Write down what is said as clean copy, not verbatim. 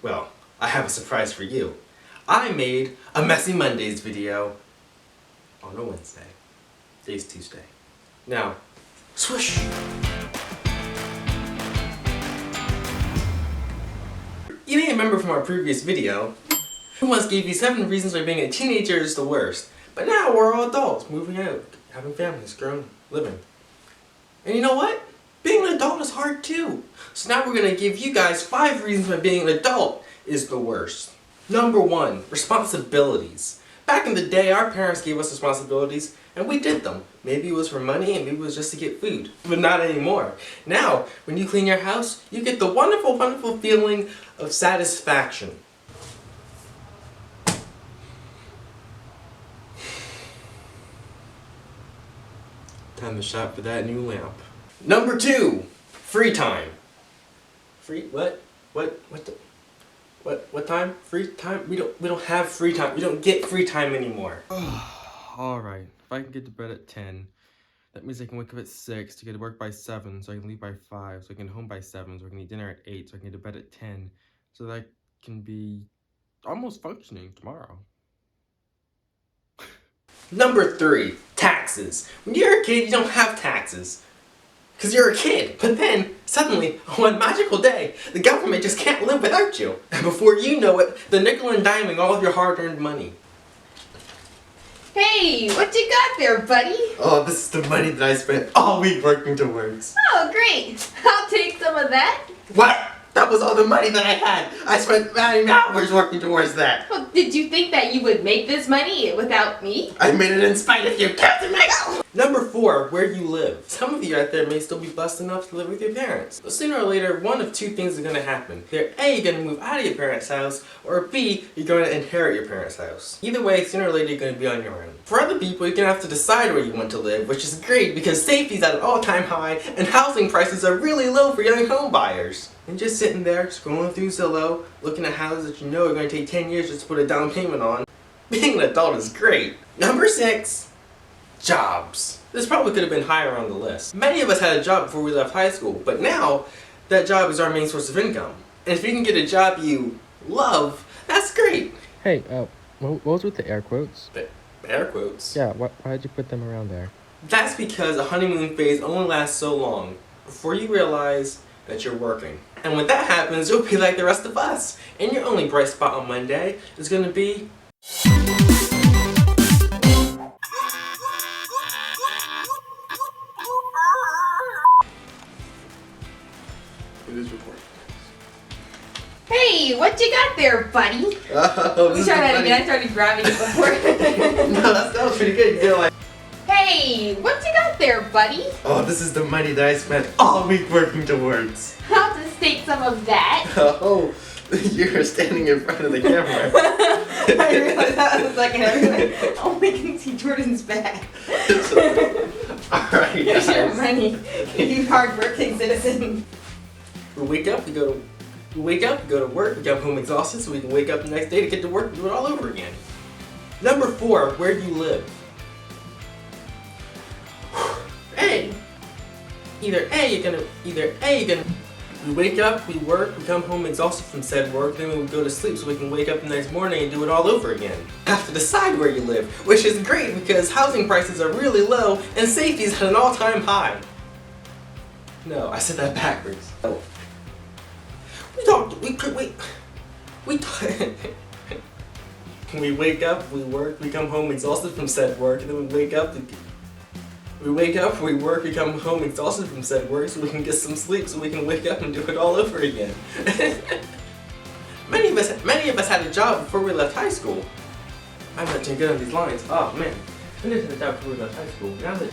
Well, I have a surprise for you. I made a Messy Mondays video on a Wednesday. Today's Tuesday. Now, swoosh! You may remember from our previous video, we once gave you 7 reasons why being a teenager is the worst. But now we're all adults, moving out, having families, grown, living. And you know what? Being an adult is hard too. So now we're going to give you guys 5 reasons why being an adult is the worst. Number 1, responsibilities. Back in the day, our parents gave us responsibilities and we did them. Maybe it was for money and maybe it was just to get food. But not anymore. Now, when you clean your house, you get the wonderful, wonderful feeling of satisfaction. Time to shop for that new lamp. Number 2, free time. What time? Free time? We don't have free time. We don't get free time anymore. Alright, if I can get to bed at 10, that means I can wake up at 6 to get to work by 7, so I can leave by 5, so I can get home by 7, so I can eat dinner at 8, so I can get to bed at 10, so that I can be almost functioning tomorrow. Number 3, taxes. When you're a kid, you don't have taxes. Because you're a kid. But then, suddenly, on one magical day, the government just can't live without you. And before you know it, they're nickel and diming all of your hard-earned money. Hey, what you got there, buddy? Oh, this is the money that I spent all week working towards. Oh, great. I'll take some of that. What? That was all the money that I had. I spent 9 hours working towards that. Well, did you think that you would make this money without me? I made it in spite of you, Captain Michael. Number 4, where you live. Some of you out there may still be blessed enough to live with your parents. But sooner or later, one of 2 things is going to happen. Either A, you're going to move out of your parents' house, or B, you're going to inherit your parents' house. Either way, sooner or later, you're going to be on your own. For other people, you're going to have to decide where you want to live, which is great because safety's at an all-time high and housing prices are really low for young home buyers. And just sitting there, scrolling through Zillow, looking at houses that you know are going to take 10 years just to put a down payment on. Being an adult is great. Number 6, jobs. This probably could have been higher on the list. Many of us had a job before we left high school, but now that job is our main source of income. And if you can get a job you love, that's great. Hey, what was with the air quotes? The air quotes? Yeah, why'd you put them around there? That's because a honeymoon phase only lasts so long before you realize that you're working. And when that happens, you'll be like the rest of us. And your only bright spot on Monday is going to be... It is recording. Hey, what you got there, buddy? Oh, Let me try that again. I started grabbing it before. No, that was pretty good. You did like... Hey, what you got there, buddy? Oh, this is the money that I spent all week working towards. I'll just take some of that. Oh, you're standing in front of the camera. I realized that was like oh, we can see Jordan's back. Alright, Here's guys. your money, you hard-working citizen. We wake up, we go to work, we come home exhausted so we can wake up the next day to get to work and do it all over again. Number 4, where do you live? A. Either A, you're gonna we wake up, we work, we come home exhausted from said work, then we go to sleep so we can wake up the next morning and do it all over again. You have to decide where you live, which is great because housing prices are really low and safety's at an all-time high. No, I said that backwards. Oh. We wake up, we work, we come home exhausted from said work, and then we wake up, we work, we come home exhausted from said work so we can get some sleep so we can wake up and do it all over again. Many of us had a job before we left high school. I'm not too good on these lines. Oh man, I didn't have a job before we left high school. Now that